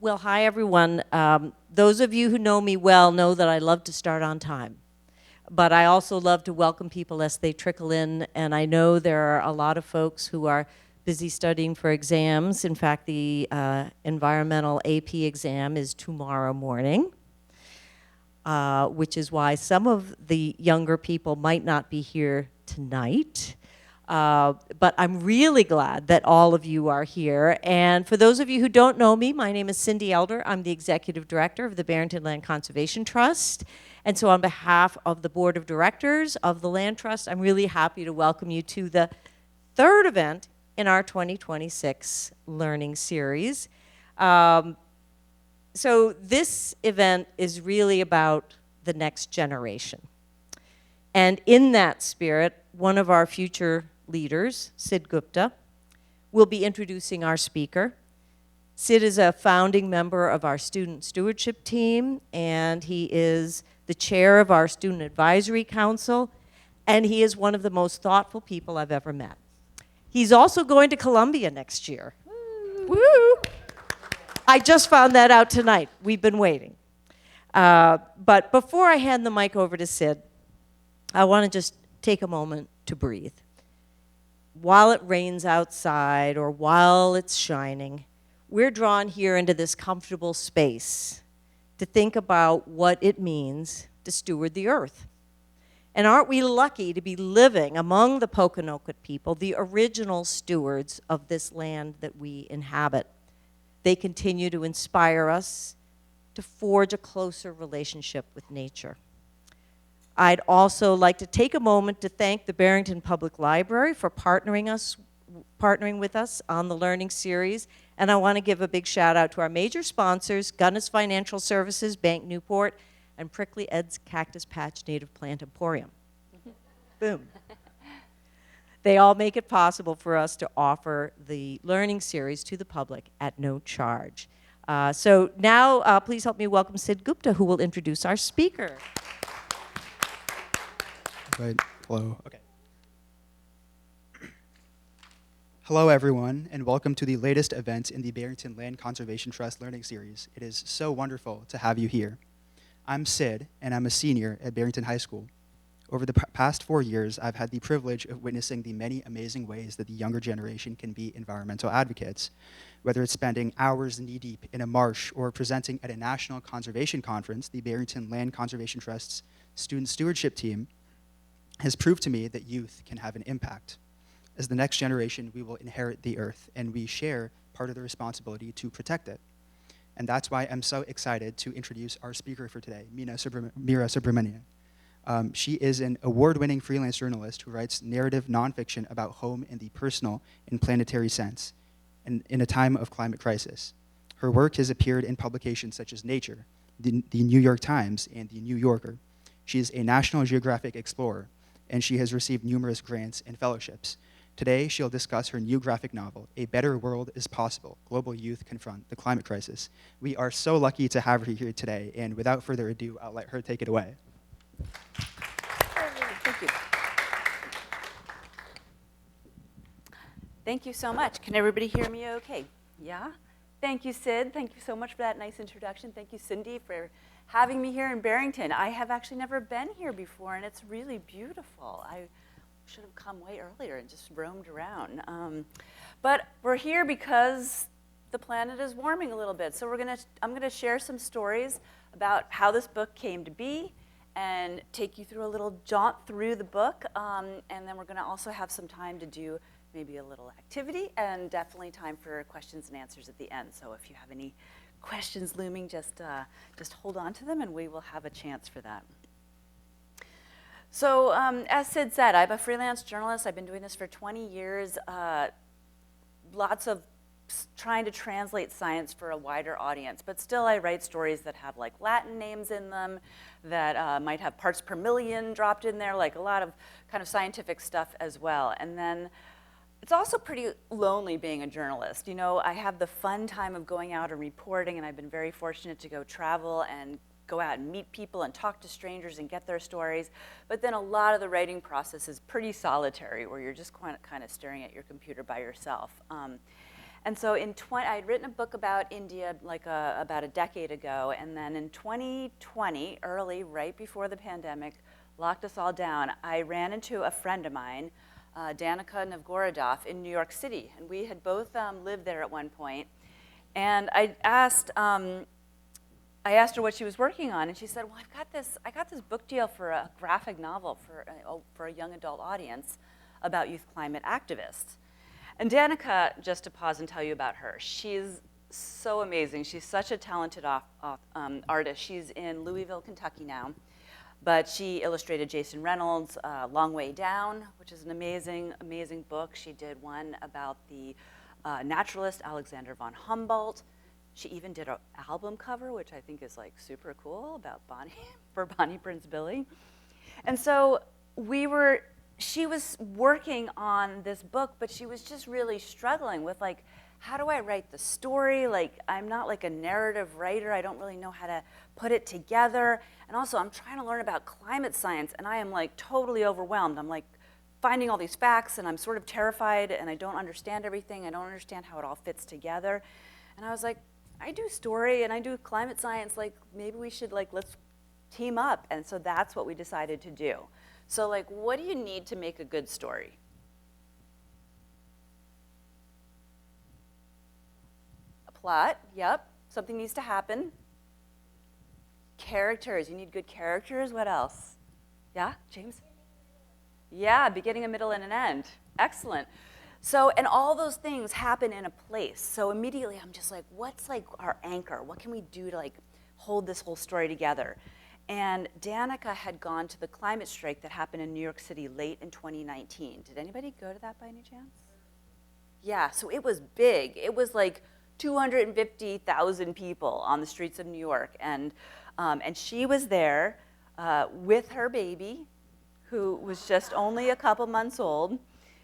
Well, hi, everyone. Those of you who know me well know that I love to start on time. But I also love to welcome people as they trickle in, and I know there are a lot of folks who are busy studying for exams. In fact, the environmental AP exam is tomorrow morning, which is why some of the younger people might not be here tonight. But I'm really glad that all of you are here. And for those of you who don't know me, my name is Cindy Elder. I'm the Executive Director of the Barrington Land Conservation Trust. And so on behalf of the Board of Directors of the Land Trust, I'm really happy to welcome you to the third event in our 2026 Learning Series. So this event is really about the next generation. And in that spirit, one of our future leaders, Sid Gupta, will be introducing our speaker. Sid is a founding member of our student stewardship team, and he is the chair of our Student Advisory Council, and he is one of the most thoughtful people I've ever met. He's also going to Columbia next year. Woo! I just found that out tonight. We've been waiting. But before I hand the mic over to Sid, I want to just take a moment to breathe. While it rains outside or while it's shining, we're drawn here into this comfortable space to think about what it means to steward the earth. And aren't we lucky to be living among the Pokanoket people, the original stewards of this land that we inhabit? They continue to inspire us to forge a closer relationship with nature. I'd also like to take a moment to thank the Barrington Public Library for partnering with us on the Learning Series. And I want to give a big shout out to our major sponsors, Gunnis Financial Services, Bank Newport, and Prickly Ed's Cactus Patch Native Plant Emporium. Boom. They all make it possible for us to offer the Learning Series to the public at no charge. So now, please help me welcome Sid Gupta, who will introduce our speaker. Right. Hello. Okay. Hello, everyone, and welcome to the latest event in the Barrington Land Conservation Trust Learning Series. It is so wonderful to have you here. I'm Sid, and I'm a senior at Barrington High School. Over the past 4 years, I've had the privilege of witnessing the many amazing ways that the younger generation can be environmental advocates, whether it's spending hours knee-deep in a marsh or presenting at a national conservation conference. The Barrington Land Conservation Trust's student stewardship team has proved to me that youth can have an impact. As the next generation, we will inherit the earth, and we share part of the responsibility to protect it. And that's why I'm so excited to introduce our speaker for today, Meera Subramanian. She is an award-winning freelance journalist who writes narrative nonfiction about home in the personal and planetary sense, and in a time of climate crisis. Her work has appeared in publications such as Nature, the New York Times, and the New Yorker. She is a National Geographic explorer, and she has received numerous grants and fellowships. Today, she'll discuss her new graphic novel, A Better World is Possible, Global Youth Confront the Climate Crisis. We are so lucky to have her here today, and without further ado, I'll let her take it away. Thank you. Thank you so much. Can everybody hear me okay? Yeah? Thank you, Sid. Thank you so much for that nice introduction. Thank you, Cindy, for having me here in Barrington. I have actually never been here before, and it's really beautiful. I should have come way earlier and just roamed around. But we're here because the planet is warming a little bit. So I'm gonna share some stories about how this book came to be and take you through a little jaunt through the book. And then we're gonna also have some time to do maybe a little activity and definitely time for questions and answers at the end. So if you have any questions looming, just hold on to them and we will have a chance for that. So as Sid said, I'm a freelance journalist. I've been doing this for 20 years. Lots of trying to translate science for a wider audience, but still I write stories that have like Latin names in them, that might have parts per million dropped in there, like a lot of kind of scientific stuff as well. And then it's also pretty lonely being a journalist. You know, I have the fun time of going out and reporting, and I've been very fortunate to go travel and go out and meet people and talk to strangers and get their stories. But then a lot of the writing process is pretty solitary, where you're just kind of staring at your computer by yourself. And so I'd written a book about India like about a decade ago, and then in 2020, right before the pandemic, locked us all down, I ran into a friend of mine, Danica Novgorodoff in New York City, and we had both lived there at one point. And I asked her what she was working on, and she said, "Well, I got this book deal for a graphic novel for a young adult audience about youth climate activists." And Danica, just to pause and tell you about her, she's so amazing. She's such a talented artist. She's in Louisville, Kentucky now, but she illustrated Jason Reynolds' Long Way Down, which is an amazing, amazing book. She did one about the naturalist Alexander von Humboldt. She even did an album cover, which I think is like super cool, about Bonnie Prince Billy. And so she was working on this book, but she was just really struggling with like, how do I write the story? Like, I'm not like a narrative writer. I don't really know how to put it together. And also, I'm trying to learn about climate science, and I am like totally overwhelmed. I'm like finding all these facts, and I'm sort of terrified, and I don't understand everything. I don't understand how it all fits together. And I was like, I do story and I do climate science. Like, maybe we should let's team up. And so that's what we decided to do. So like, what do you need to make a good story? A plot, yep. Something needs to happen. Characters, you need good characters. What else? Yeah, James? Yeah, beginning, a middle, and an end. Excellent. So, and all those things happen in a place. So immediately I'm just like, what's like our anchor? What can we do to like hold this whole story together? And Danica had gone to the climate strike that happened in New York City late in 2019. Did anybody go to that by any chance? Yeah, so it was big. It was like 250,000 people on the streets of New York. And she was there with her baby, who was just only a couple months old.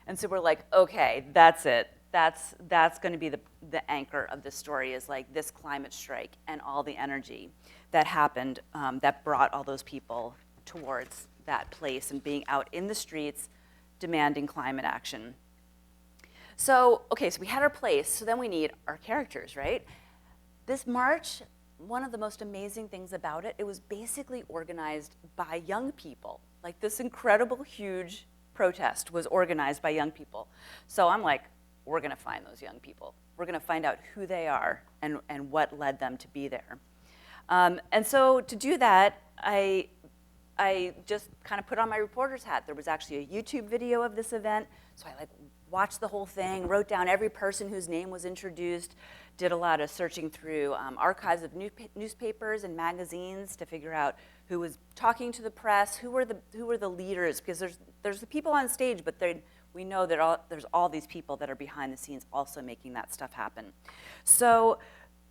And so we're like, okay, that's it. That's going to be the anchor of the story, is like this climate strike and all the energy that happened that brought all those people towards that place and being out in the streets demanding climate action. So, okay, so we had our place, so then we need our characters, right? This march, one of the most amazing things about it, it was basically organized by young people. Like, this incredible, huge protest was organized by young people. So I'm like, we're gonna find those young people. We're gonna find out who they are and what led them to be there. And so to do that, I just kind of put on my reporter's hat. There was actually a YouTube video of this event, so I watched the whole thing, wrote down every person whose name was introduced, did a lot of searching through archives of newspapers and magazines to figure out who was talking to the press, who were the leaders, because there's the people on stage, but we know that there's all these people that are behind the scenes also making that stuff happen. So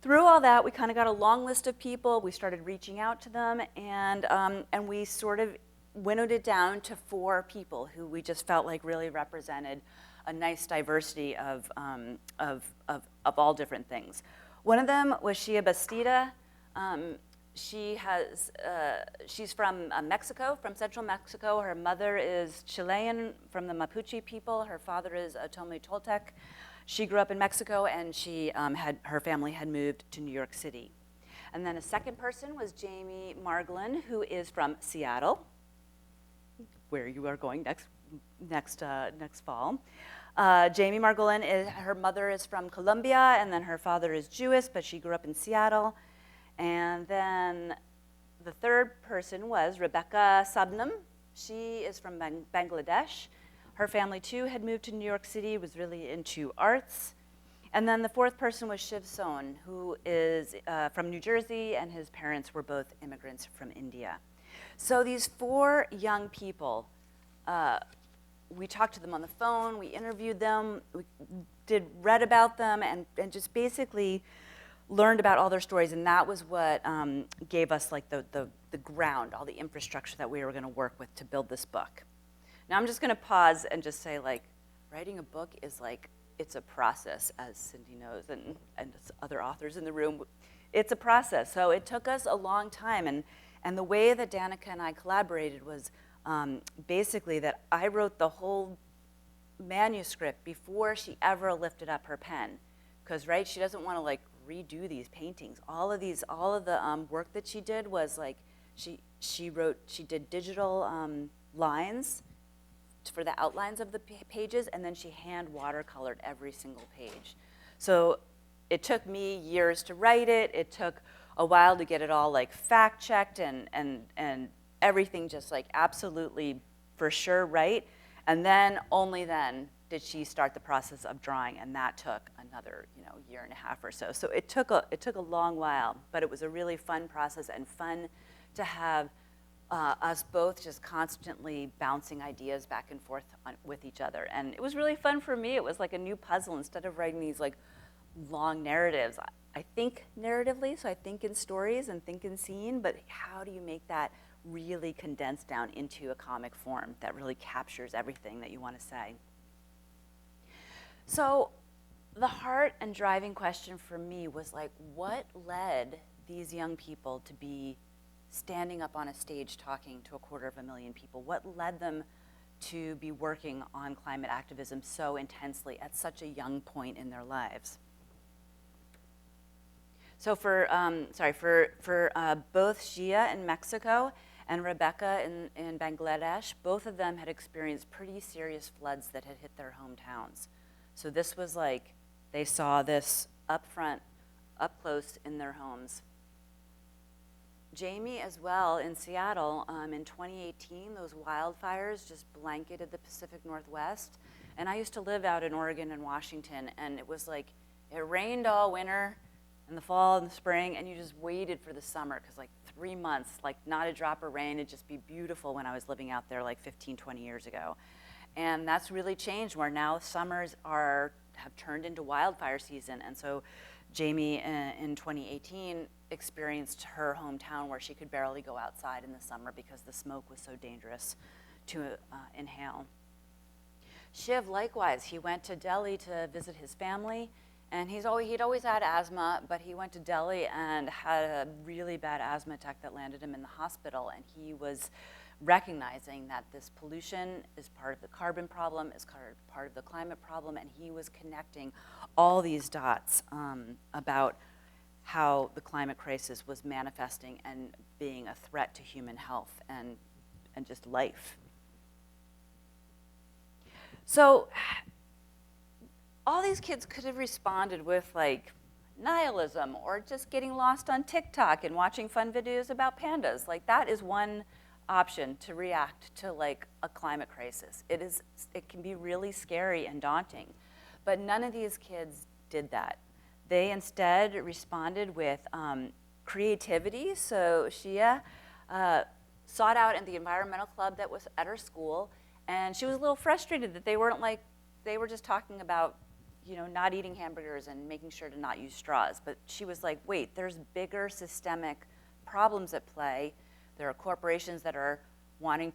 through all that, we kind of got a long list of people. We started reaching out to them, and we sort of winnowed it down to 4 people who we just felt like really represented a nice diversity of all different things. One of them was Shia Bastida. She's from Mexico, from central Mexico. Her mother is Chilean, from the Mapuche people. Her father is Otome Toltec. She grew up in Mexico, and her family had moved to New York City. And then a second person was Jamie Margolin, who is from Seattle, where you are going next fall. Jamie Margolin, her mother is from Colombia, and then her father is Jewish, but she grew up in Seattle. And then the third person was Rebecca Subnam. She is from Bangladesh. Her family, too, had moved to New York City, was really into arts. And then the fourth person was Shiv Sohn, who is from New Jersey, and his parents were both immigrants from India. So these 4 young people, we talked to them on the phone, we interviewed them, we read about them, and just basically learned about all their stories, and that was what gave us like the ground, all the infrastructure that we were going to work with to build this book. Now I'm just going to pause and just say, like, writing a book is like, it's a process, as Cindy knows, and other authors in the room. It's a process, so it took us a long time, and the way that Danica and I collaborated was basically that I wrote the whole manuscript before she ever lifted up her pen, because, right, she doesn't want to like redo these paintings. All of the work that she did was like, she did digital lines for the outlines of the pages, and then she hand watercolored every single page. So it took me years to write it. It took a while to get it all like fact checked and everything just like absolutely for sure right. And then only then did she start the process of drawing, and that took another year and a half or so. So it took a long while, but it was a really fun process and fun to have us both just constantly bouncing ideas back and forth with each other. And it was really fun for me. It was like a new puzzle. Instead of writing these like long narratives, I think narratively, so I think in stories and think in scene, but how do you make that really condensed down into a comic form that really captures everything that you want to say? So the heart and driving question for me was like, what led these young people to be standing up on a stage talking to 250,000 people? What led them to be working on climate activism so intensely at such a young point in their lives? So for both Shia in Mexico and Rebecca in Bangladesh, both of them had experienced pretty serious floods that had hit their hometowns. So this was like, they saw this up front, up close in their homes. Jamie as well in Seattle in 2018, those wildfires just blanketed the Pacific Northwest. And I used to live out in Oregon and Washington, and it was like, it rained all winter, in the fall and the spring, and you just waited for the summer, because like 3 months, like not a drop of rain, it'd just be beautiful when I was living out there like 15, 20 years ago. And that's really changed, where now summers have turned into wildfire season. And so Jamie in 2018 experienced her hometown where she could barely go outside in the summer because the smoke was so dangerous to inhale. Shiv, likewise, he went to Delhi to visit his family, and he'd always had asthma, but he went to Delhi and had a really bad asthma attack that landed him in the hospital, and he was recognizing that this pollution is part of the carbon problem, is part of the climate problem, and he was connecting all these dots about how the climate crisis was manifesting and being a threat to human health and just life. So all these kids could have responded with like nihilism or just getting lost on TikTok and watching fun videos about pandas. Like that is one option to react to like a climate crisis. It can be really scary and daunting, but none of these kids did that. They instead responded with creativity. So Shia sought out in the environmental club that was at her school, and she was a little frustrated that they were just talking about not eating hamburgers and making sure to not use straws. But she was like, wait, there's bigger systemic problems at play. There are corporations that are wanting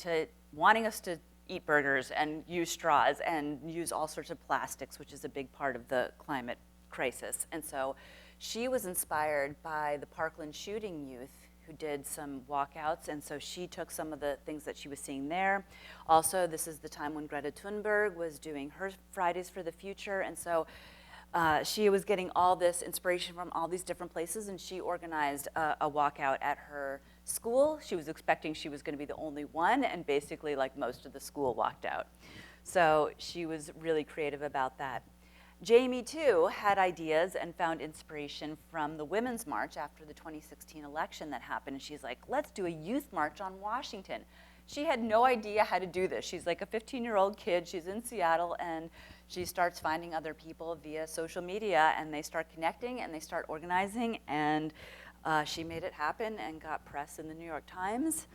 us to eat burgers and use straws and use all sorts of plastics, which is a big part of the climate crisis. And so she was inspired by the Parkland shooting youth who did some walkouts, and so she took some of the things that she was seeing there. Also, this is the time when Greta Thunberg was doing her Fridays for the Future, and so she was getting all this inspiration from all these different places, and she organized a walkout at her school. She was expecting she was going to be the only one, and basically like most of the school walked out. So she was really creative about that. Jamie, too, had ideas and found inspiration from the Women's March after the 2016 election that happened. And she's like, let's do a youth march on Washington. She had no idea how to do this. She's like a 15-year-old kid. She's in Seattle, and she starts finding other people via social media, and they start connecting, and they start organizing, and she made it happen and got press in the New York Times.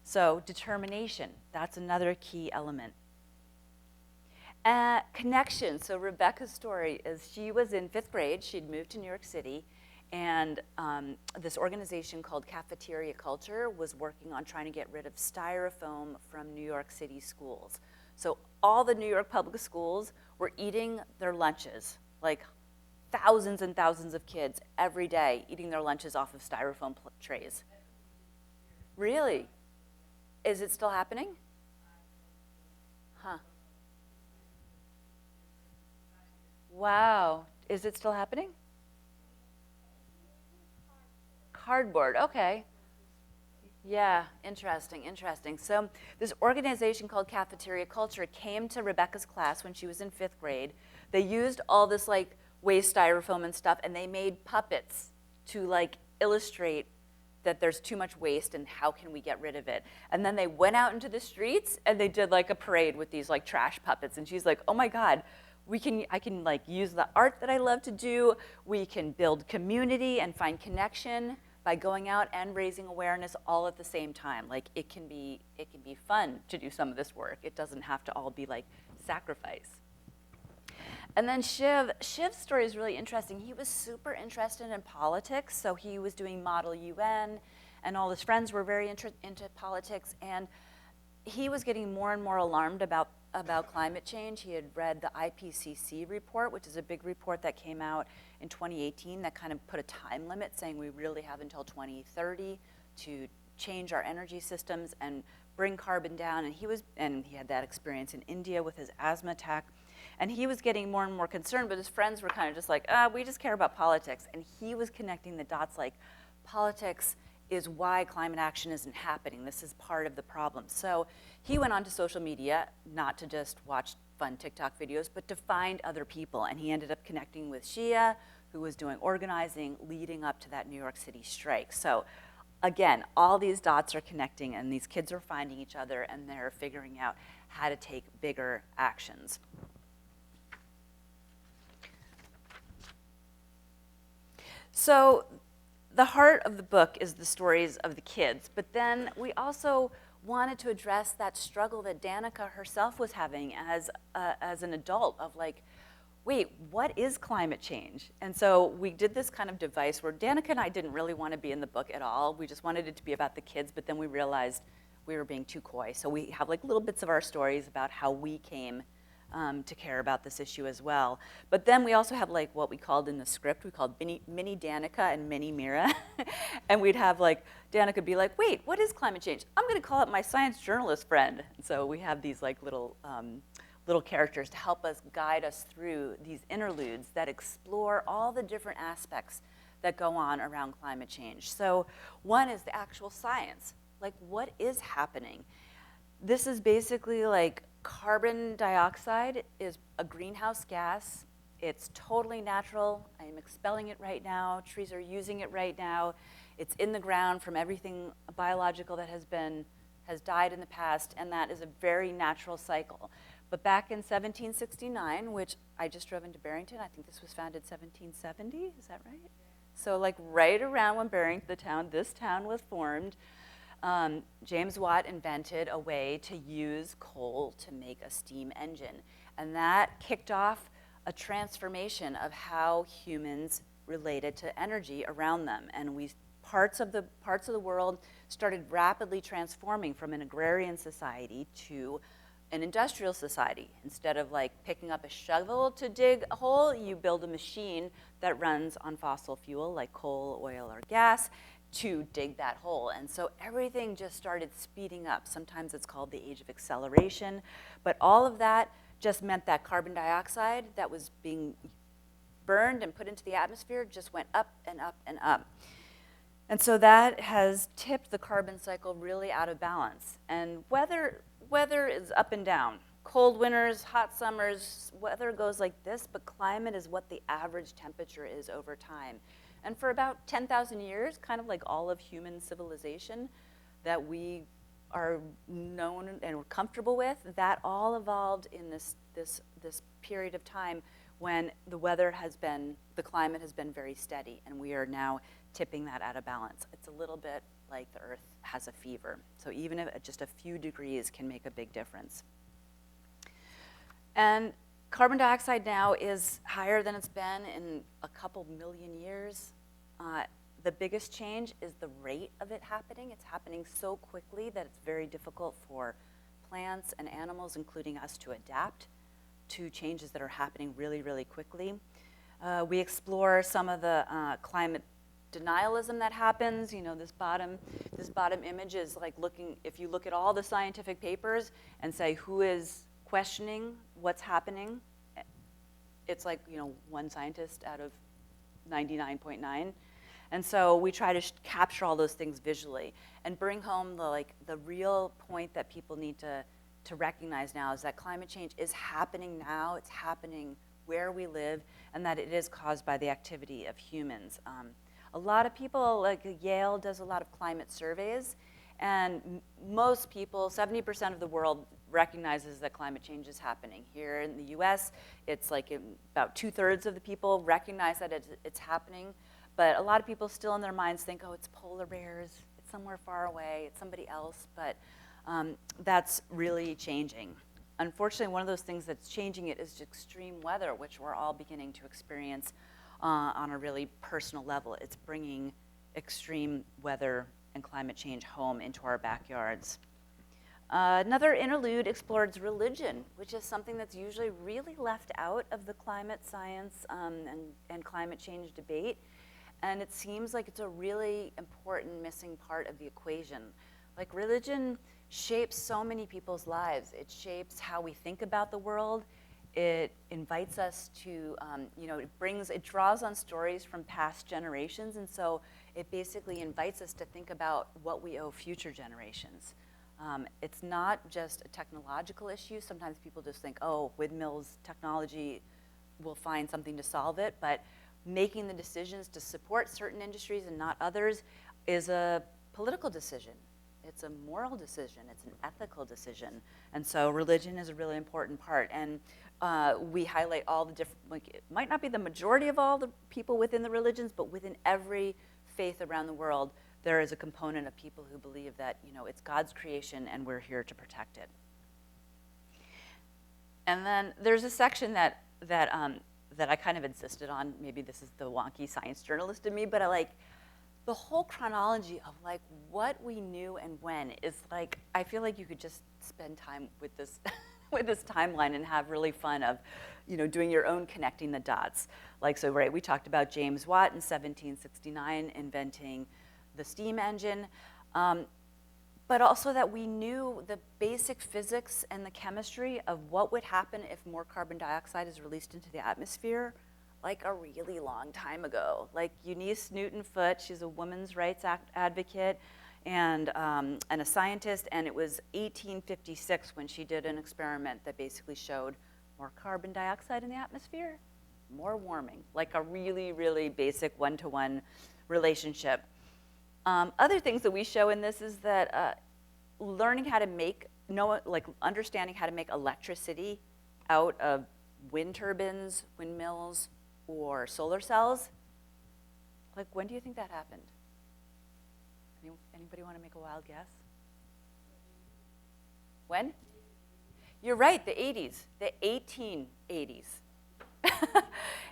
So determination, that's another key element. Connection. So Rebecca's story is she was in 5th grade. She'd moved to New York City, and this organization called Cafeteria Culture was working on trying to get rid of styrofoam from New York City schools. So all the New York public schools were eating their lunches, like thousands and thousands of kids every day eating their lunches off of styrofoam trays. Really? Is it still happening? Huh. Wow. Is it still happening? Cardboard, okay. Yeah, interesting, interesting. So this organization called Cafeteria Culture came to Rebecca's class when she was in 5th grade. They used all this like waste styrofoam and stuff, and they made puppets to like illustrate that there's too much waste and how can we get rid of it. And then they went out into the streets and they did like a parade with these like trash puppets. And she's like, oh my God, I can like use the art that I love to do. We can build community and find connection by going out and raising awareness all at the same time. Like it can be fun to do some of this work. It doesn't have to all be like sacrifice. And then Shiv's story is really interesting. He was super interested in politics, so he was doing Model UN, and all his friends were very into politics, and he was getting more and more alarmed about climate change. He had read the IPCC report, which is a big report that came out in 2018 that kind of put a time limit saying we really have until 2030 to change our energy systems and bring carbon down. And he had that experience in India with his asthma attack. And he was getting more and more concerned, but his friends were kind of just like, we just care about politics. And he was connecting the dots like, politics is why climate action isn't happening. This is part of the problem. So he went onto social media, not to just watch fun TikTok videos, but to find other people. And he ended up connecting with Shia, who was doing organizing leading up to that New York City strike. So again, all these dots are connecting, and these kids are finding each other, and they're figuring out how to take bigger actions. So the heart of the book is the stories of the kids, but then we also wanted to address that struggle that Danica herself was having as an adult of like, wait, what is climate change? And so we did this kind of device where Danica and I didn't really want to be in the book at all. We just wanted it to be about the kids, but then we realized we were being too coy. So we have like little bits of our stories about how we came to care about this issue as well. But then we also have like what we called in the script, we called mini Danica and mini Meera. And we'd have like, Danica be like, wait, what is climate change? I'm gonna call up my science journalist friend. And so we have these like little characters to help us guide us through these interludes that explore all the different aspects that go on around climate change. So one is the actual science, like what is happening? This is basically like carbon dioxide is a greenhouse gas. It's totally natural. I am expelling it right now. Trees are using it right now. It's in the ground from everything biological that has died in the past, and that is a very natural cycle. But back in 1769, which I just drove into Barrington, I think this was founded 1770, is that right? So like right around when this town was formed, James Watt invented a way to use coal to make a steam engine. And that kicked off a transformation of how humans related to energy around them. And parts of the world started rapidly transforming from an agrarian society to an industrial society. Instead of like picking up a shovel to dig a hole, you build a machine that runs on fossil fuel like coal, oil, or gas to dig that hole. And so everything just started speeding up. Sometimes it's called the age of acceleration, but all of that just meant that carbon dioxide that was being burned and put into the atmosphere just went up and up and up. And so that has tipped the carbon cycle really out of balance. And weather is up and down. Cold winters, hot summers, weather goes like this, but climate is what the average temperature is over time. And for about 10,000 years, kind of like all of human civilization that we are known and we're comfortable with, that all evolved in this period of time when the climate has been very steady, and we are now tipping that out of balance. It's a little bit like the Earth has a fever. So even if just a few degrees can make a big difference. And carbon dioxide now is higher than it's been in a couple million years. The biggest change is the rate of it happening. It's happening so quickly that it's very difficult for plants and animals, including us, to adapt to changes that are happening really, really quickly. We explore some of the climate denialism that happens. You know, this bottom image is like if you look at all the scientific papers and say who is questioning what's happening, it's like, one scientist out of 99.9. And so we try to capture all those things visually and bring home the real point that people need to recognize now is that climate change is happening now. It's happening where we live, and that it is caused by the activity of humans. A lot of people, like Yale does a lot of climate surveys, and most people, 70% of the world recognizes that climate change is happening. Here in the US, it's like about 2/3 of the people recognize that it's happening. But a lot of people still in their minds think, oh, it's polar bears, it's somewhere far away, it's somebody else, but that's really changing. Unfortunately, one of those things that's changing it is extreme weather, which we're all beginning to experience on a really personal level. It's bringing extreme weather and climate change home into our backyards. Another interlude explores religion, which is something that's usually really left out of the climate science and climate change debate. And it seems like it's a really important missing part of the equation. Like religion shapes so many people's lives. It shapes how we think about the world. It invites us to, it draws on stories from past generations. And so it basically invites us to think about what we owe future generations. It's not just a technological issue. Sometimes people just think, oh, windmills, technology, will find something to solve it. But making the decisions to support certain industries and not others is a political decision. It's a moral decision. It's an ethical decision. And so religion is a really important part. And we highlight all the different, it might not be the majority of all the people within the religions, but within every faith around the world, there is a component of people who believe that, it's God's creation and we're here to protect it. And then there's a section that I kind of insisted on. Maybe this is the wonky science journalist in me, but I like the whole chronology of what we knew and when is I feel like you could just spend time with this with this timeline and have really fun of, doing your own connecting the dots. We talked about James Watt in 1769 inventing the steam engine, but also that we knew the basic physics and the chemistry of what would happen if more carbon dioxide is released into the atmosphere a really long time ago. Eunice Newton-Foote, she's a women's rights advocate and a scientist, and it was 1856 when she did an experiment that basically showed more carbon dioxide in the atmosphere, more warming, a really, really basic one-to-one relationship. Other things that we show in this is that learning how to understanding how to make electricity out of wind turbines, windmills, or solar cells. When do you think that happened? Anybody want to make a wild guess? When? You're right, the 80s, the 1880s.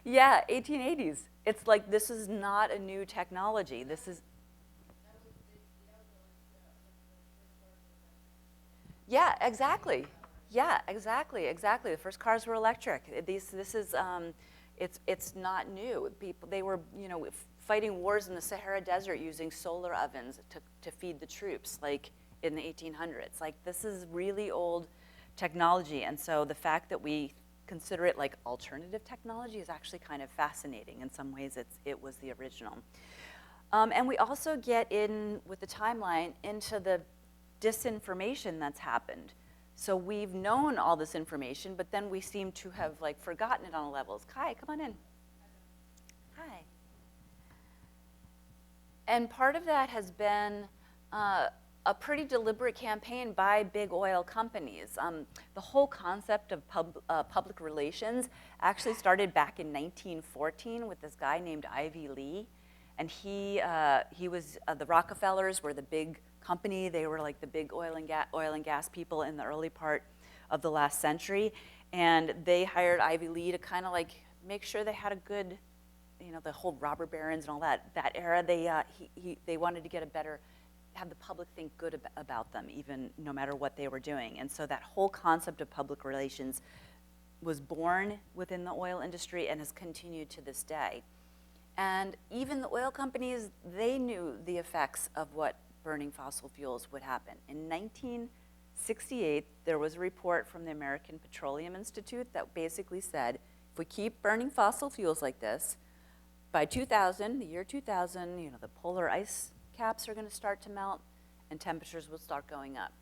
Yeah, 1880s. It's this is not a new technology. This is. Yeah, exactly. Yeah, exactly. The first cars were electric. This is, it's not new. They were, fighting wars in the Sahara Desert using solar ovens to feed the troops, in the 1800s. This is really old technology, and so the fact that we consider it alternative technology is actually kind of fascinating. In some ways, it was the original. And we also get in, with the timeline, into the disinformation that's happened. So we've known all this information, but then we seem to have forgotten it on levels. Kai, come on in. Hi. And part of that has been a pretty deliberate campaign by big oil companies. The whole concept of public relations actually started back in 1914 with this guy named Ivy Lee. And he was, the Rockefellers were the big company. They were the big oil and gas people in the early part of the last century. And they hired Ivy Lee to kind of make sure they had a good, the whole robber barons and all that era. They wanted to get have the public think good about them, even no matter what they were doing. And so that whole concept of public relations was born within the oil industry and has continued to this day. And even the oil companies, they knew the effects of what burning fossil fuels would happen. In 1968, there was a report from the American Petroleum Institute that basically said, If we keep burning fossil fuels like this, by 2000, the year 2000, the polar ice caps are going to start to melt and temperatures will start going up.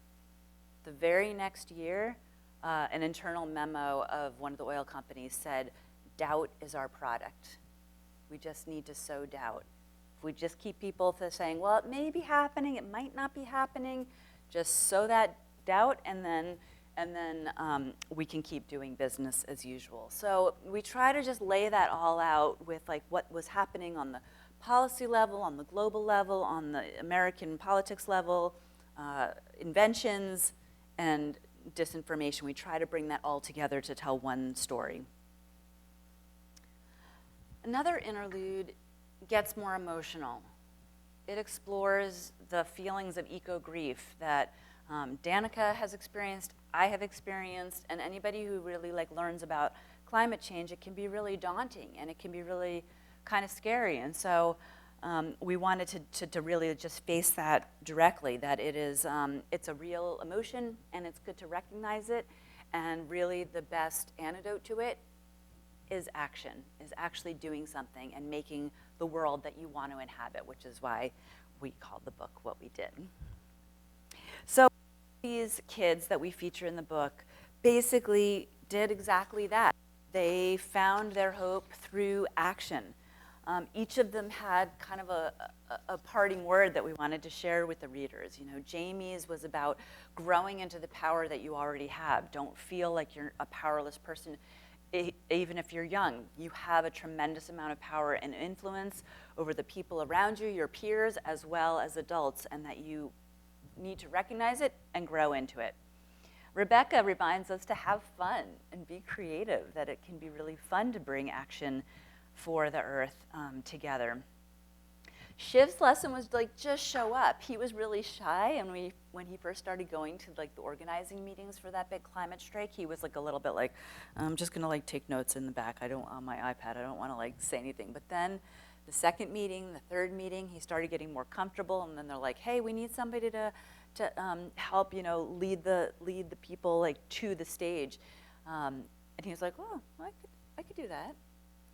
The very next year, an internal memo of one of the oil companies said, doubt is our product. We just need to sow doubt. If we just keep people saying, well, it may be happening, it might not be happening, just sow that doubt, and then we can keep doing business as usual. So we try to just lay that all out with like what was happening on the policy level, on the global level, on the American politics level, inventions, and disinformation. We try to bring that all together to tell one story. Another interlude gets more emotional. It explores the feelings of eco-grief that Danica has experienced, I have experienced, and anybody who really learns about climate change, it can be really daunting and it can be really kind of scary. And so we wanted to really just face that directly, that it's a real emotion and it's good to recognize it, and really the best antidote to it is action, is actually doing something and making the world that you want to inhabit, which is why we called the book what we did. So these kids that we feature in the book basically did exactly that. They found their hope through action. Each of them had kind of a parting word that we wanted to share with the readers. Jamie's was about growing into the power that you already have. Don't feel like you're a powerless person. Even if you're young, you have a tremendous amount of power and influence over the people around you, your peers, as well as adults, and that you need to recognize it and grow into it. Rebecca reminds us to have fun and be creative, that it can be really fun to bring action for the earth together. Shiv's lesson was just show up. He was really shy, and when he first started going to the organizing meetings for that big climate strike, he was a little bit I'm just gonna take notes in the back. on my iPad. I don't want to say anything. But then the second meeting, the third meeting, he started getting more comfortable, and then they're like, hey, we need somebody to help lead the people to the stage, and he was like, oh, I could do that.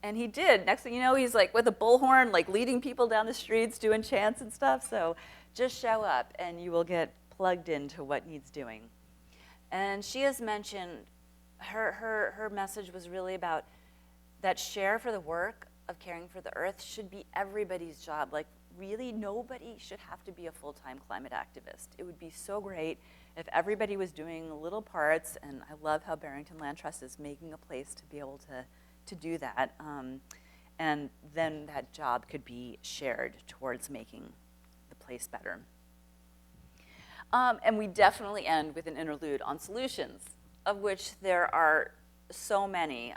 And he did. Next thing you know, he's with a bullhorn, leading people down the streets, doing chants and stuff. So just show up and you will get plugged into what needs doing. And she has mentioned, her message was really about that share for the work of caring for the earth should be everybody's job. Really, nobody should have to be a full-time climate activist. It would be so great if everybody was doing little parts, and I love how Barrington Land Trust is making a place to be able to do that, and then that job could be shared towards making the place better. And we definitely end with an interlude on solutions, of which there are so many.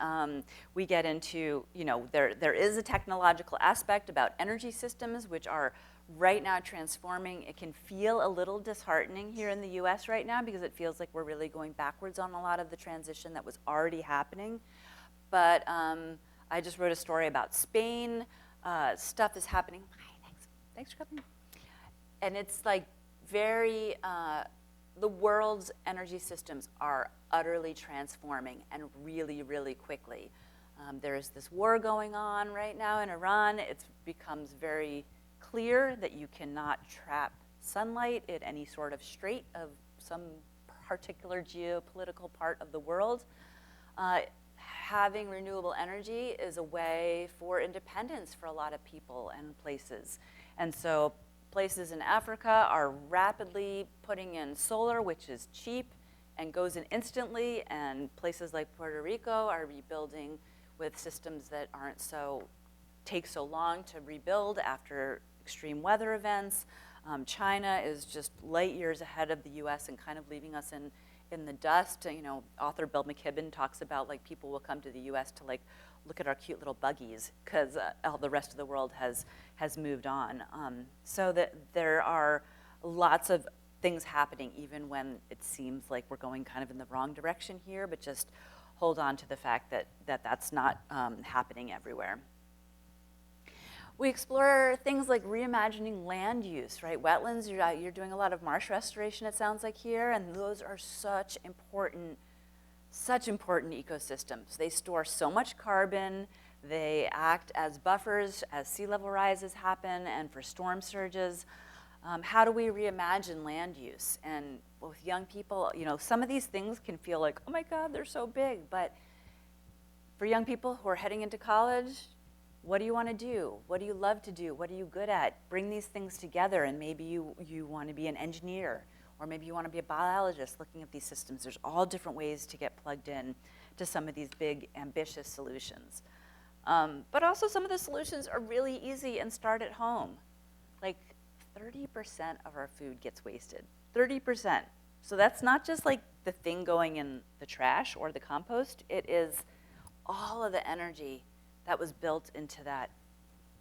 We get into, there is a technological aspect about energy systems, which are right now transforming. It can feel a little disheartening here in the US right now because it feels like we're really going backwards on a lot of the transition that was already happening. But I just wrote a story about Spain. Stuff is happening. Hi, thanks for coming. And it's very, the world's energy systems are utterly transforming and really, really quickly. There's this war going on right now in Iran. It becomes very clear that you cannot trap sunlight at any sort of strait of some particular geopolitical part of the world. Having renewable energy is a way for independence for a lot of people and places. And so places in Africa are rapidly putting in solar, which is cheap and goes in instantly, and places like Puerto Rico are rebuilding with systems that take so long to rebuild after extreme weather events. China is just light years ahead of the US and kind of leaving us in the dust. Author Bill McKibben talks about people will come to the US to look at our cute little buggies because all the rest of the world has moved on. So that there are lots of things happening even when it seems like we're going kind of in the wrong direction here, but just hold on to the fact that that's not happening everywhere. We explore things like reimagining land use, right? Wetlands, you're doing a lot of marsh restoration, it sounds like here, and those are such important Such important ecosystems. They store so much carbon. They act as buffers as sea level rises happen and for storm surges. How do we reimagine land use? And with young people, you know, some of these things can feel like, oh my God, they're so big. But for young people who are heading into college, what do you want to do? What do you love to do? What are you good at? Bring these things together, and maybe you want to be an engineer, or maybe you want to be a biologist looking at these systems. There's all different ways to get plugged in to some of these big, ambitious solutions. But also some of the solutions are really easy and start at home. Like 30% of our food gets wasted, 30%. So that's not just like the thing going in the trash or the compost. It is all of the energy that was built into that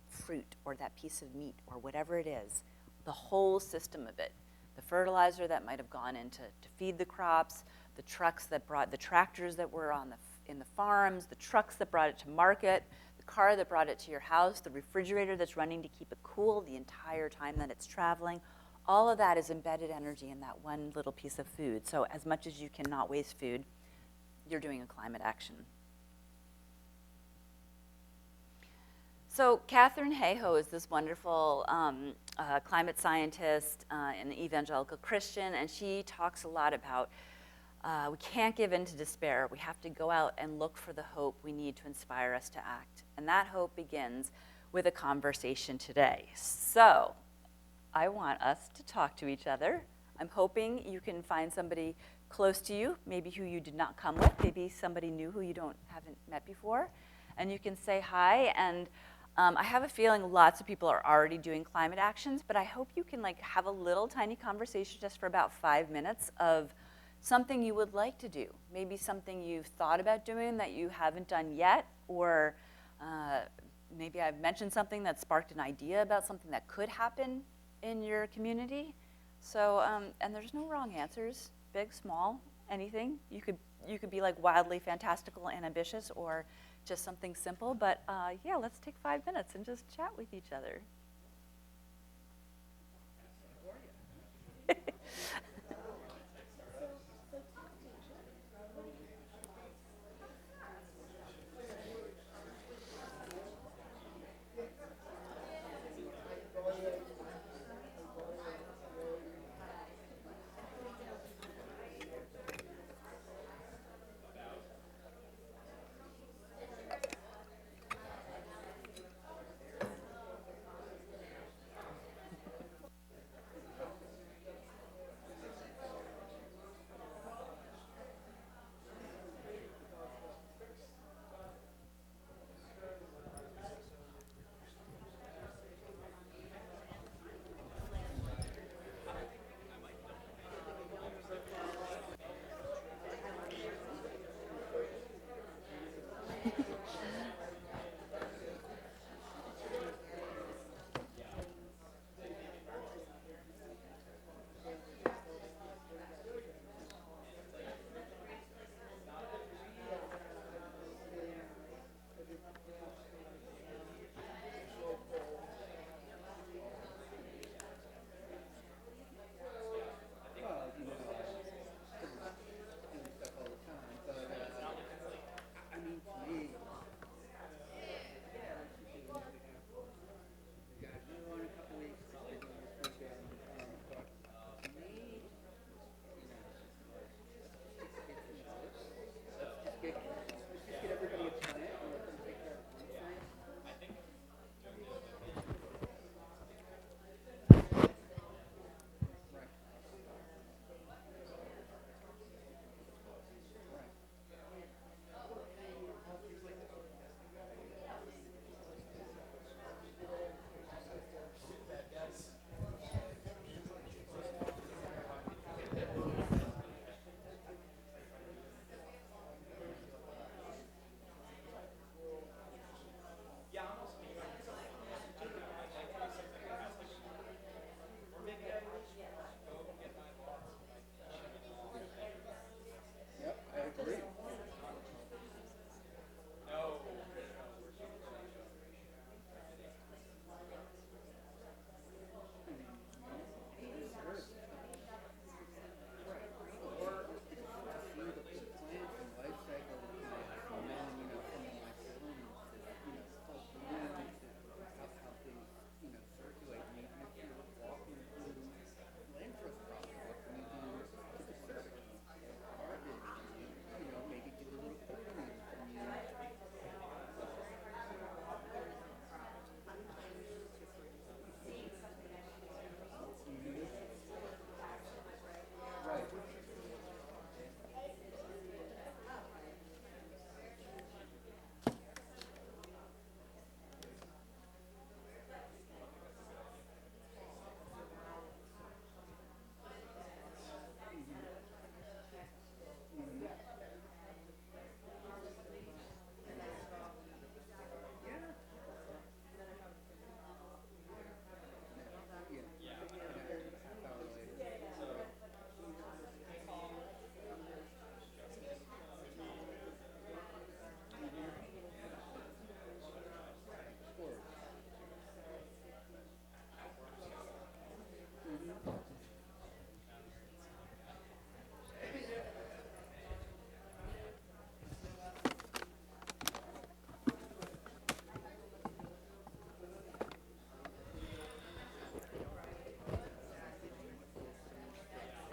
fruit or that piece of meat or whatever it is, the whole system of it. The fertilizer that might have gone into to feed the crops, the trucks that brought, the tractors that were in the farms, the trucks that brought it to market, the car that brought it to your house, the refrigerator that's running to keep it cool the entire time that it's traveling. All of that is embedded energy in that one little piece of food. So as much as you cannot waste food, you're doing a climate action. So Katharine Hayhoe is this wonderful climate scientist and evangelical Christian, and she talks a lot about we can't give in to despair. We have to go out and look for the hope we need to inspire us to act. And that hope begins with a conversation today. So I want us to talk to each other. I'm hoping you can find somebody close to you, maybe who you did not come with, maybe somebody new who you haven't met before, and you can say hi. And I have a feeling lots of people are already doing climate actions, but I hope you can like have a little tiny conversation just for about 5 minutes of something you would like to do. Maybe something you've thought about doing that you haven't done yet, or maybe I've mentioned something that sparked an idea about something that could happen in your community. So, and there's no wrong answers, big, small, anything. You could be like wildly fantastical and ambitious, or just something simple, but yeah, let's take 5 minutes and just chat with each other.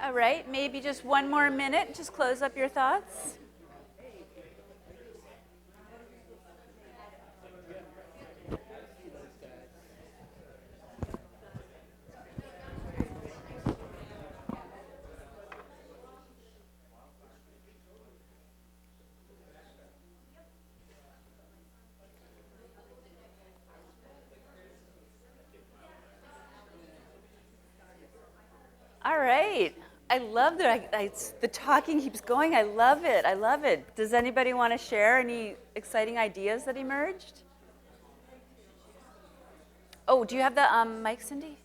All right, maybe just one more minute. Just close up your thoughts. All right. I love that. The talking keeps going. I love it. I love it. Does anybody want to share any exciting ideas that emerged? Oh, do you have the mic, Cindy?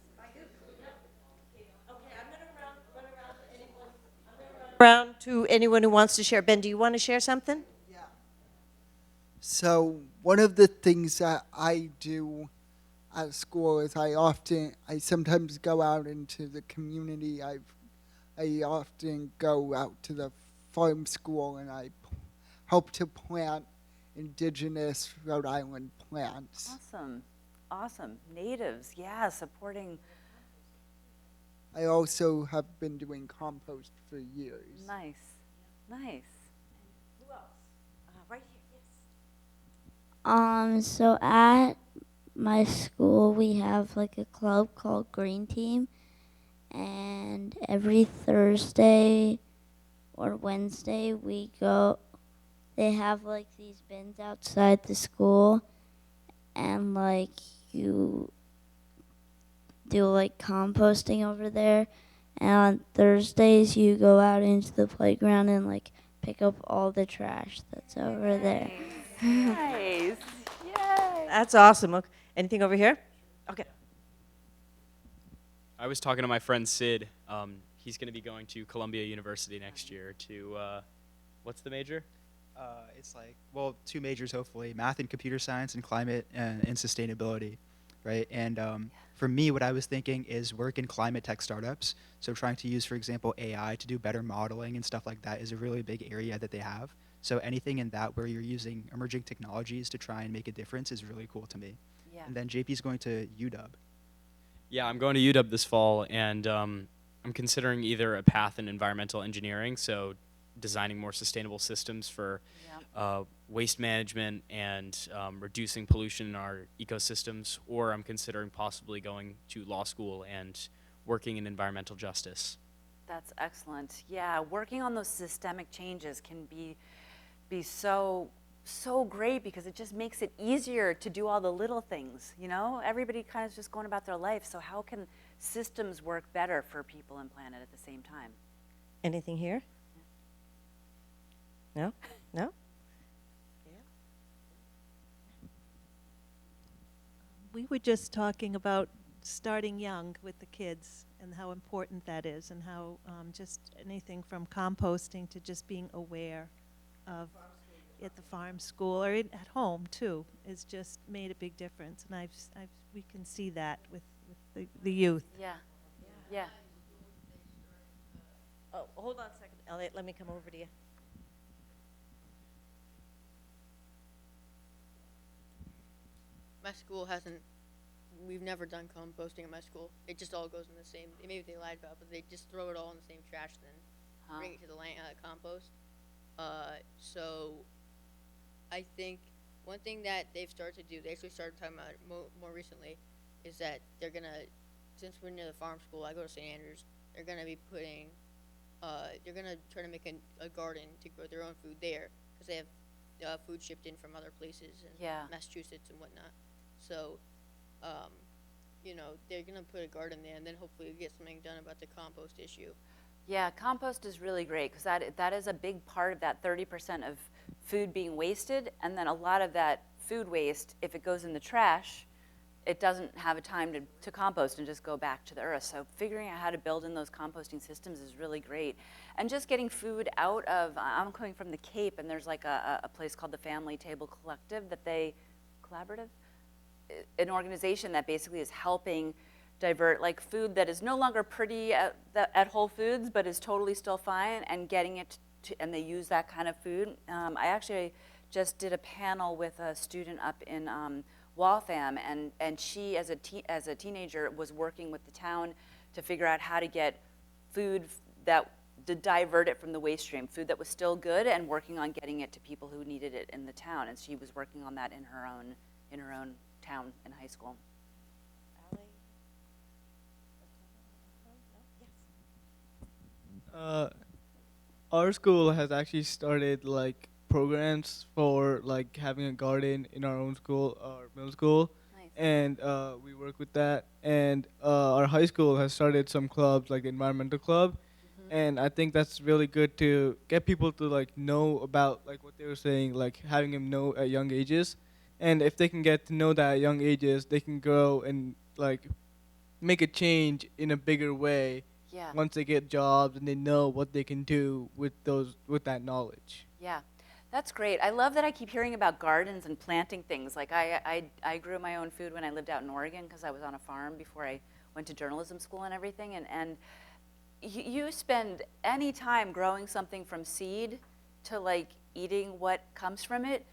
Around to anyone who wants to share. Ben, do you want to share something? So one of the things that I do at school is I sometimes go out into the community. I often go out to the farm school and I help to plant indigenous Rhode Island plants. Awesome. Awesome. Natives, yeah, supporting. I also have been doing compost for years. Nice. Nice. Who else? Right here, yes. So at my school, we have like a club called Green Team, and every Thursday or Wednesday we go. They have like these bins outside the school, and like you do like composting over there. And on Thursdays, you go out into the playground and like pick up all the trash that's over there. Nice. Yay. That's awesome. Okay. Anything over here? Okay. I was talking to my friend Sid. He's going to be going to Columbia University next year to, what's the major? It's like, well, two majors hopefully, math and computer science and climate and sustainability, right? And for me, what I was thinking is work in climate tech startups. So trying to use, for example, AI to do better modeling and stuff like that is a really big area that they have. So anything in that where you're using emerging technologies to try and make a difference is really cool to me. Yeah. And then JP's going to UW. Yeah, I'm going to UW this fall, and I'm considering either a path in environmental engineering, so designing more sustainable systems for waste management and reducing pollution in our ecosystems, or I'm considering possibly going to law school and working in environmental justice. That's excellent. Yeah, working on those systemic changes can be so great because it just makes it easier to do all the little things, you know? Everybody kind of is just going about their life, so how can systems work better for people and planet at the same time? Anything here? No? No? We were just talking about starting young with the kids and how important that is, and how just anything from composting to just being aware of at the farm school or at home too is just made a big difference. And we can see that with the youth. Yeah, yeah. Oh, hold on a second, Elliot. Let me come over to you. My school hasn't, we've never done composting at my school. It just all goes in the same, maybe they lied about it, but they just throw it all in the same trash then bring it to the compost. So I think one thing that they've started to do, they actually started talking about it more recently, is that they're going to, since we're near the farm school, I go to St. Andrews, they're going to be putting, they're going to try to make a garden to grow their own food there, because they have food shipped in from other places in Massachusetts and whatnot. So, you know, they're going to put a garden there, and then hopefully get something done about the compost issue. Yeah, compost is really great because that is a big part of that 30% of food being wasted, and then a lot of that food waste, if it goes in the trash, it doesn't have a time to compost and just go back to the earth. So figuring out how to build in those composting systems is really great. And just getting food out of, I'm coming from the Cape, and there's like a place called the Family Table Collective an organization that basically is helping divert like food that is no longer pretty at Whole Foods, but is totally still fine, and getting it and they use that kind of food. I actually just did a panel with a student up in Waltham, and she, as a teenager, was working with the town to figure out how to get food that to divert it from the waste stream, food that was still good, and working on getting it to people who needed it in the town. And she was working on that in her own town in high school. Our school has actually started like programs for like having a garden in our own school, our middle school, Nice. and we work with that. And our high school has started some clubs like the environmental club, and I think that's really good to get people to like know about like what they were saying, like having them know at young ages, and if they can get to know that at young ages, they can grow and like make a change in a bigger way Yeah. once they get jobs and they know what they can do with that knowledge. Yeah, that's great. I love that I keep hearing about gardens and planting things. Like I grew my own food when I lived out in Oregon because I was on a farm before I went to journalism school and everything. And you spend any time growing something from seed to like eating what comes from it,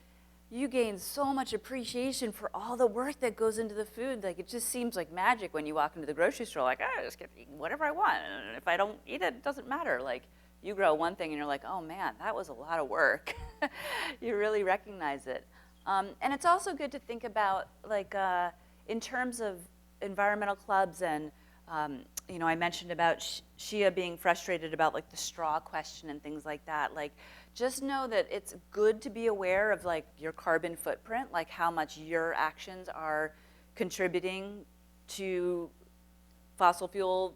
you gain so much appreciation for all the work that goes into the food. Like it just seems like magic when you walk into the grocery store, like, I just get to eat whatever I want. And if I don't eat it, it doesn't matter. Like you grow one thing and you're like, oh man, that was a lot of work. You really recognize it. And it's also good to think about like in terms of environmental clubs and you know, I mentioned about Shia being frustrated about like the straw question and things like that. Like, just know that it's good to be aware of like your carbon footprint, like how much your actions are contributing to fossil fuel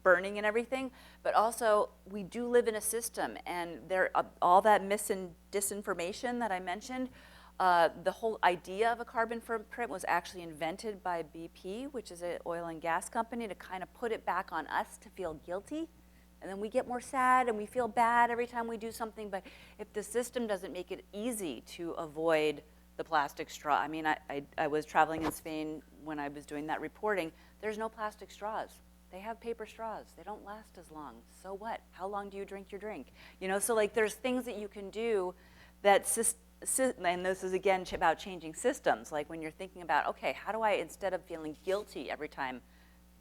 burning and everything. But also, we do live in a system, and there all that mis and disinformation that I mentioned. The whole idea of a carbon footprint was actually invented by BP, which is an oil and gas company, to kind of put it back on us to feel guilty. And then we get more sad and we feel bad every time we do something. But if the system doesn't make it easy to avoid the plastic straw, I mean, I was traveling in Spain when I was doing that reporting. There's no plastic straws. They have paper straws. They don't last as long. So what? How long do you drink your drink? You know, so like there's things that you can do that and this is again about changing systems. Like when you're thinking about, okay, how do I, instead of feeling guilty every time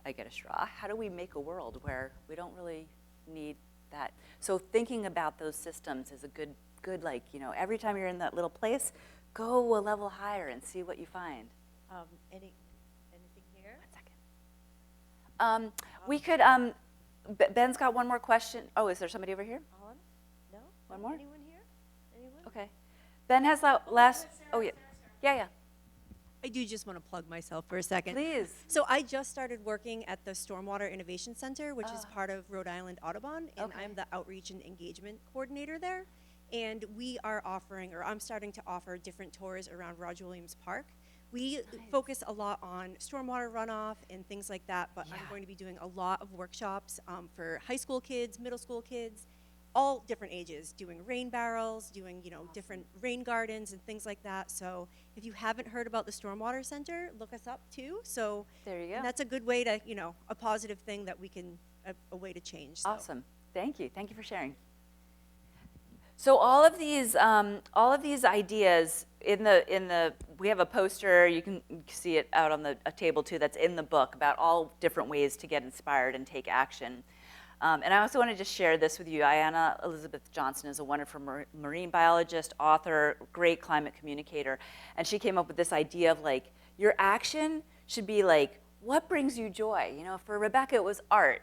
I get a straw, how do we make a world where we don't really need that? So thinking about those systems is a good like, you know, every time you're in that little place, go a level higher and see what you find. Anything here? 1 second. We could, Ben's got one more question. Oh, is there somebody over here? No? One more? Anyone here? Anyone? Okay. Ben has that last, oh yeah. Yeah. I do just want to plug myself for a second. Please. So I just started working at the Stormwater Innovation Center, which is part of Rhode Island Audubon, and Okay. I'm the outreach and engagement coordinator there. And we are offering, or I'm starting to offer different tours around Roger Williams Park. We focus a lot on stormwater runoff and things like that, but I'm going to be doing a lot of workshops for high school kids, middle school kids, all different ages, doing rain barrels, doing, you know, different rain gardens and things like that. So if you haven't heard about the Stormwater Center, look us up too. So There you go. and that's a good way to, you know, a positive thing that we can, a way to change. So. Awesome. Thank you. Thank you for sharing. So all of these ideas we have a poster. You can see it out on a table too. That's in the book about all different ways to get inspired and take action. And I also want to just share this with you. Ayanna Elizabeth Johnson is a wonderful marine biologist, author, great climate communicator, and she came up with this idea of like your action should be like, what brings you joy? You know, for Rebecca, it was art.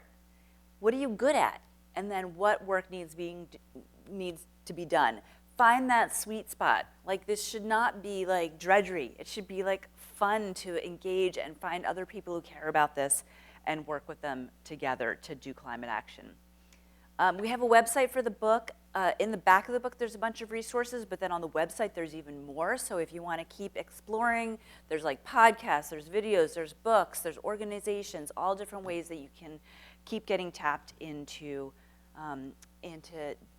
What are you good at? And then what work needs to be done. Find that sweet spot. Like this should not be like drudgery. It should be like fun to engage and find other people who care about this and work with them together to do climate action. We have a website for the book. In the back of the book, there's a bunch of resources, but then on the website, there's even more. So if you want to keep exploring, there's like podcasts, there's videos, there's books, there's organizations, all different ways that you can keep getting tapped into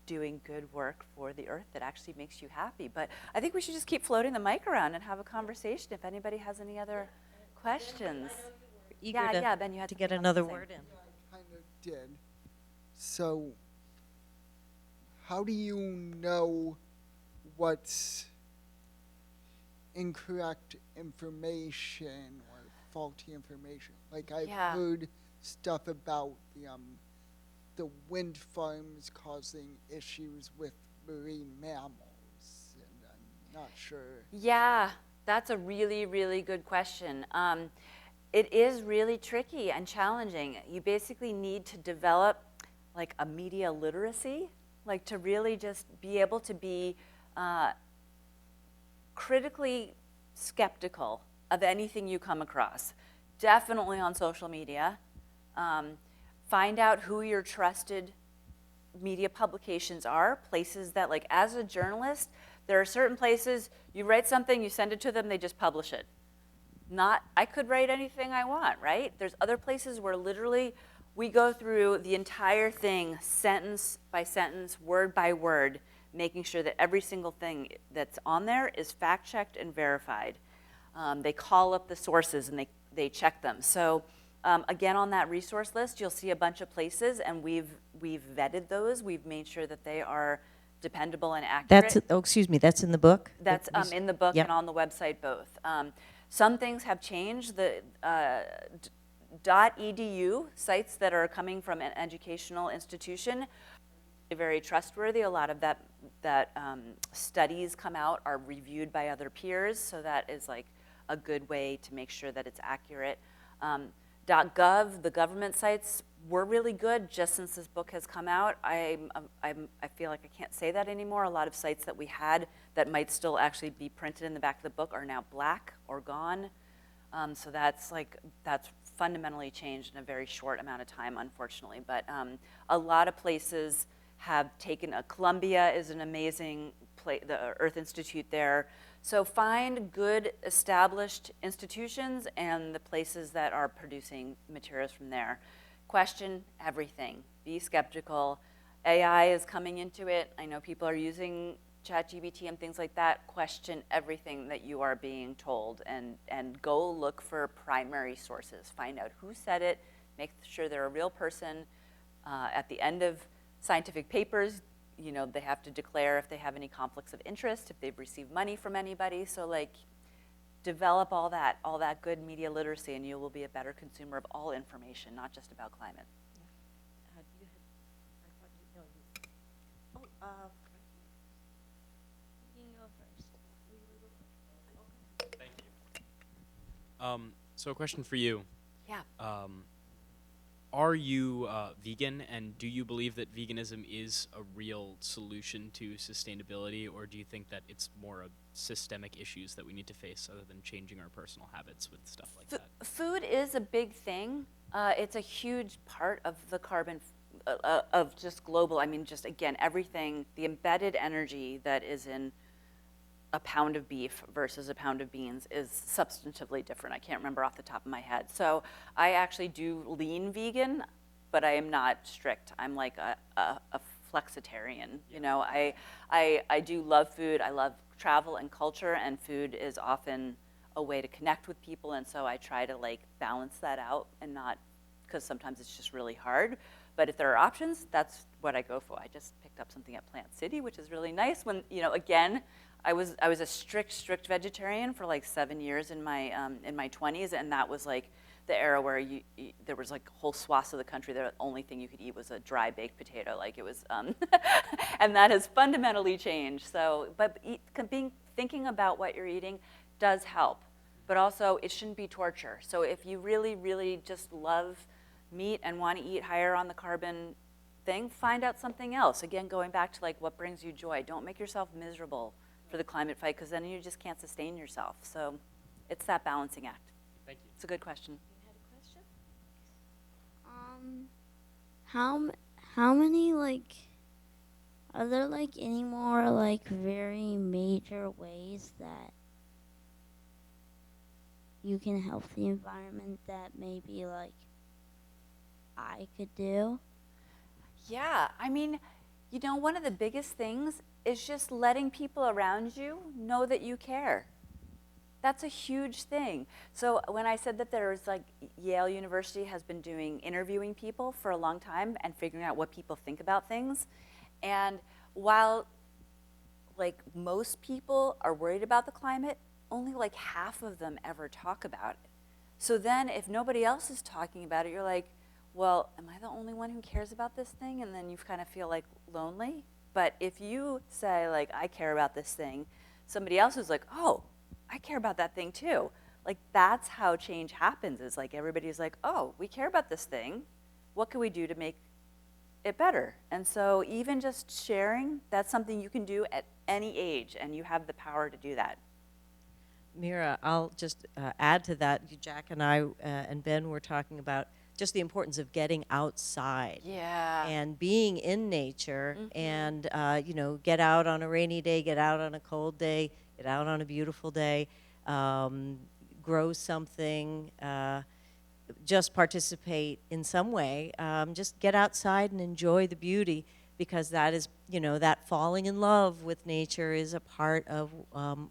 doing good work for the earth that actually makes you happy. But I think we should just keep floating the mic around and have a conversation if anybody has any other questions. Eager Ben, you had to get something else another to say. word in. I kind of did. So, how do you know what's incorrect information or faulty information? Like I've Yeah. heard stuff about the wind farms causing issues with marine mammals, and I'm not sure. Yeah, that's a really, really good question. It is really tricky and challenging. You basically need to develop like a media literacy, like to really just be able to be critically skeptical of anything you come across. Definitely on social media. Find out who your trusted media publications are, places that, like, as a journalist, there are certain places you write something, you send it to them, they just publish it. Not, I could write anything I want, right? There's other places where literally we go through the entire thing, sentence by sentence, word by word, making sure that every single thing that's on there is fact-checked and verified. They call up the sources and they check them. So again, on that resource list, you'll see a bunch of places, and we've vetted those. We've made sure that they are dependable and accurate. That's, oh, excuse me, that's in the book? That's in the book Yep. and on the website both. Some things have changed. The .edu sites that are coming from an educational institution are very trustworthy. A lot of that studies come out are reviewed by other peers, so that is like a good way to make sure that it's accurate. .gov, the government sites, were really good just since this book has come out. I feel like I can't say that anymore. A lot of sites that we had that might still actually be printed in the back of the book are now black or gone. So that's fundamentally changed in a very short amount of time, unfortunately. But a lot of places have taken, Columbia is an amazing place, the Earth Institute there. So find good established institutions and the places that are producing materials from there. Question everything. Be skeptical. AI is coming into it. I know people are using ChatGPT and things like that. Question everything that you are being told, and go look for primary sources. Find out who said it. Make sure they're a real person. At the end of scientific papers, you know, they have to declare if they have any conflicts of interest, if they've received money from anybody. So like, develop all that good media literacy, and you will be a better consumer of all information, not just about climate. You can go first. Thank you. So a question for you. Yeah. Are you vegan, and do you believe that veganism is a real solution to sustainability, or do you think that it's more of systemic issues that we need to face other than changing our personal habits with stuff like that? Food is a big thing. It's a huge part of the carbon, of just global, I mean, just again, everything, the embedded energy that is in a pound of beef versus a pound of beans is substantively different. I can't remember off the top of my head. So I actually do lean vegan, but I am not strict. I'm like a flexitarian. You know, I do love food. I love travel and culture, and food is often a way to connect with people, and so I try to like balance that out, and not, because sometimes it's just really hard. But if there are options, that's what I go for. I just picked up something at Plant City, which is really nice. When, you know, again, I was a strict vegetarian for like 7 years in my 20s, and that was like the era where there was like whole swaths of the country that the only thing you could eat was a dry baked potato. Like it was, and that has fundamentally changed. So, but thinking about what you're eating does help, but also it shouldn't be torture. So if you really, really just love meat and want to eat higher on the carbon thing, find out something else. Again, going back to like what brings you joy. Don't make yourself miserable for the climate fight, because then you just can't sustain yourself. So it's that balancing act. Thank you. It's a good question. How many, like, are there like any more like very major ways that you can help the environment that maybe like I could do? Yeah, I mean, you know, one of the biggest things is just letting people around you know that you care. That's a huge thing. So when I said that there's like, Yale University has been doing interviewing people for a long time and figuring out what people think about things. And while like most people are worried about the climate, only like half of them ever talk about it. So then if nobody else is talking about it, you're like, well, am I the only one who cares about this thing? And then you kind of feel like lonely. But if you say, like, I care about this thing, somebody else is like, oh, I care about that thing too. Like, that's how change happens, is like everybody's like, oh, we care about this thing. What can we do to make it better? And so even just sharing, that's something you can do at any age, and you have the power to do that. Meera, I'll just add to that. Jack and I and Ben were talking about just the importance of getting outside. Yeah. And being in nature, and get out on a rainy day, get out on a cold day, get out on a beautiful day, grow something, just participate in some way. Just get outside and enjoy the beauty, because that is, that falling in love with nature is a part of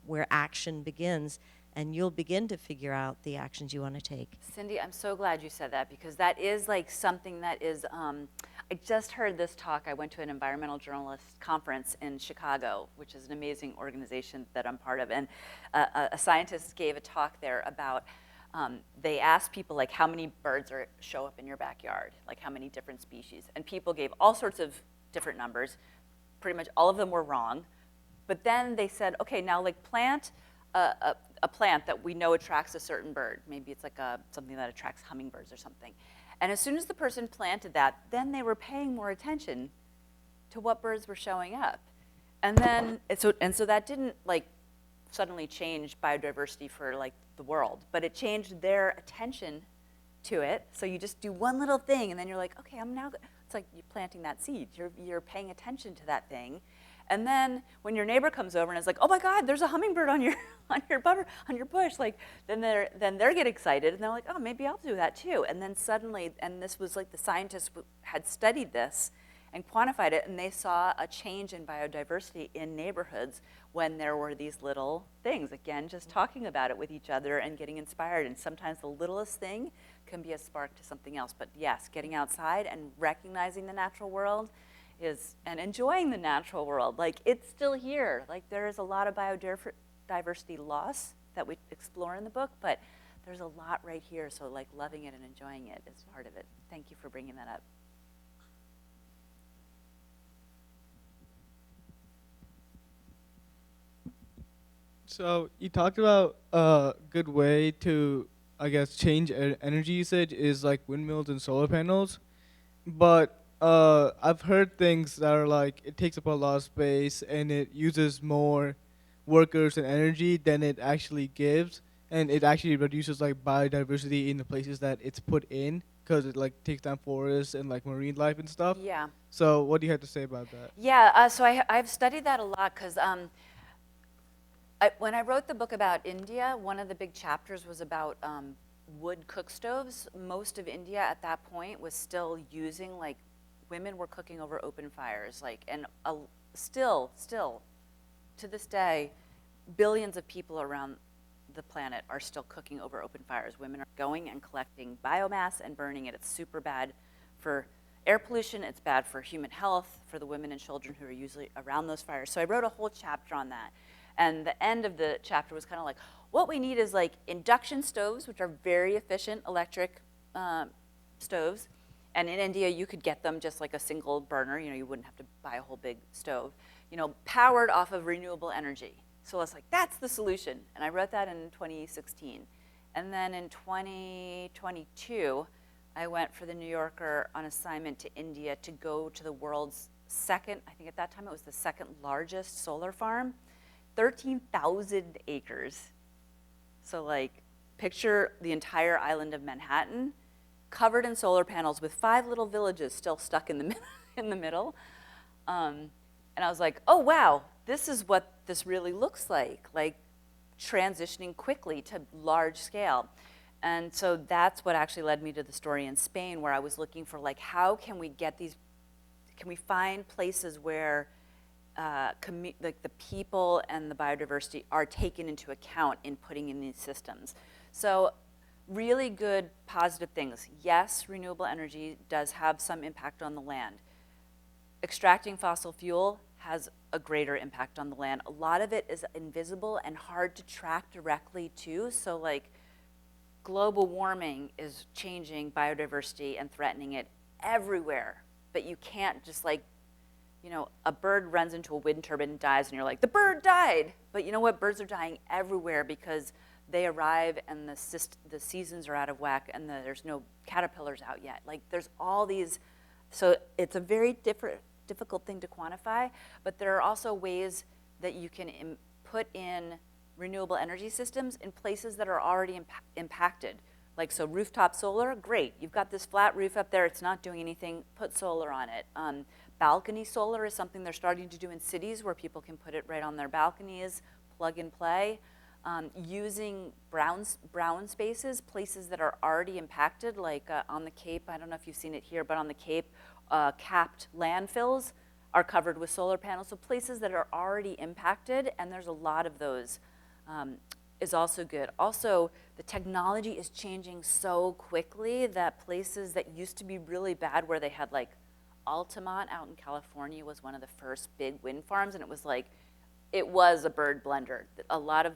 where action begins. And you'll begin to figure out the actions you want to take. Cindy, I'm so glad you said that, because that is like something that is, I just heard this talk. I went to an environmental journalist conference in Chicago, which is an amazing organization that I'm part of. And a scientist gave a talk there about, they asked people like how many birds show up in your backyard, like how many different species. And people gave all sorts of different numbers. Pretty much all of them were wrong. But then they said, okay, now like plant a plant that we know attracts a certain bird. Maybe it's like something that attracts hummingbirds or something. And as soon as the person planted that, then they were paying more attention to what birds were showing up. And then, so that didn't like suddenly change biodiversity for like the world, but it changed their attention to it. So you just do one little thing, and then you're like, okay, it's like you're planting that seed. You're paying attention to that thing. And then when your neighbor comes over and is like, oh my God, there's a hummingbird on your bush, like then they get excited, and they're like, oh, maybe I'll do that too. And then suddenly, and this was like the scientists had studied this and quantified it, and they saw a change in biodiversity in neighborhoods when there were these little things. Again, just talking about it with each other and getting inspired. And sometimes the littlest thing can be a spark to something else. But yes, getting outside and recognizing the natural world and enjoying the natural world. Like, it's still here. Like, there is a lot of biodiversity loss that we explore in the book, but there's a lot right here. So like loving it and enjoying it is part of it. Thank you for bringing that up. So you talked about a good way to, I guess, change energy usage is like windmills and solar panels. But I've heard things that are like it takes up a lot of space and it uses more workers and energy than it actually gives, and it actually reduces like biodiversity in the places that it's put in, because it like takes down forests and like marine life and stuff. Yeah. So what do you have to say about that? Yeah, so I've studied that a lot, because when I wrote the book about India, one of the big chapters was about wood cook stoves. Most of India at that point was still using, like, women were cooking over open fires, like, and still, to this day, billions of people around the planet are still cooking over open fires. Women are going and collecting biomass and burning it. It's super bad for air pollution. It's bad for human health, for the women and children who are usually around those fires. So I wrote a whole chapter on that. And the end of the chapter was kind of like, what we need is like induction stoves, which are very efficient electric stoves. And in India, you could get them just like a single burner. You know, you wouldn't have to buy a whole big stove. You know, powered off of renewable energy. So I was like, that's the solution. And I wrote that in 2016. And then in 2022, I went for the New Yorker on assignment to India to go to the world's second, I think at that time it was the second largest solar farm, 13,000 acres. So like, picture the entire island of Manhattan covered in solar panels with 5 little villages still stuck in the middle. And I was like, oh wow, this is what this really looks like transitioning quickly to large scale. And so that's what actually led me to the story in Spain, where I was looking for like, how can we get these, can we find places where like the people and the biodiversity are taken into account in putting in these systems. So really good positive things. Yes, renewable energy does have some impact on the land. Extracting fossil fuel has a greater impact on the land. A lot of it is invisible and hard to track directly too. So like global warming is changing biodiversity and threatening it everywhere. But you can't just like, you know, a bird runs into a wind turbine and dies, and you're like, the bird died. But you know what? Birds are dying everywhere because they arrive and the seasons are out of whack and there's no caterpillars out yet. Like there's all these, so it's a very difficult thing to quantify, but there are also ways that you can put in renewable energy systems in places that are already impacted. Like, so rooftop solar, great. You've got this flat roof up there, it's not doing anything, put solar on it. Balcony solar is something they're starting to do in cities where people can put it right on their balconies, plug and play. Using brown spaces, places that are already impacted, like on the Cape, I don't know if you've seen it here, but on the Cape, capped landfills are covered with solar panels. So places that are already impacted, and there's a lot of those, is also good. Also, the technology is changing so quickly that places that used to be really bad, where they had like Altamont out in California was one of the first big wind farms, and it was like, it was a bird blender. A lot of,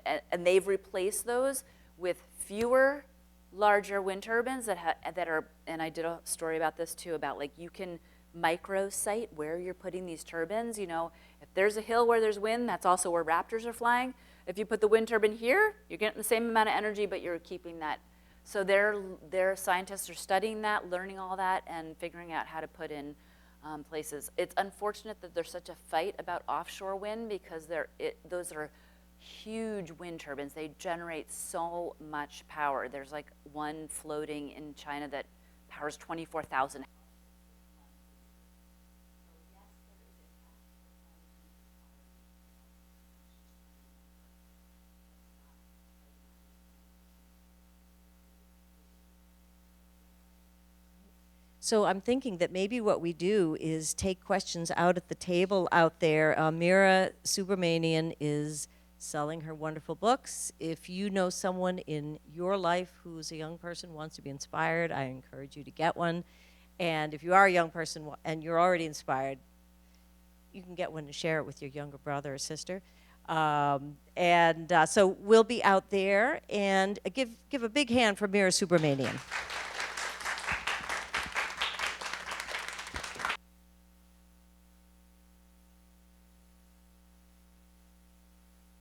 and they've replaced those with fewer, larger wind turbines that are, and I did a story about this too, about like you can micro-site where you're putting these turbines. You know, if there's a hill where there's wind, that's also where raptors are flying. If you put the wind turbine here, you're getting the same amount of energy, but you're keeping that. So their scientists are studying that, learning all that, and figuring out how to put in places. It's unfortunate that there's such a fight about offshore wind, because those are huge wind turbines. They generate so much power. There's like one floating in China that powers 24,000. So I'm thinking that maybe what we do is take questions out at the table out there. Meera Subramanian is selling her wonderful books. If you know someone in your life who's a young person, wants to be inspired, I encourage you to get one. And if you are a young person and you're already inspired, you can get one and share it with your younger brother or sister. So we'll be out there, and give a big hand for Meera Subramanian.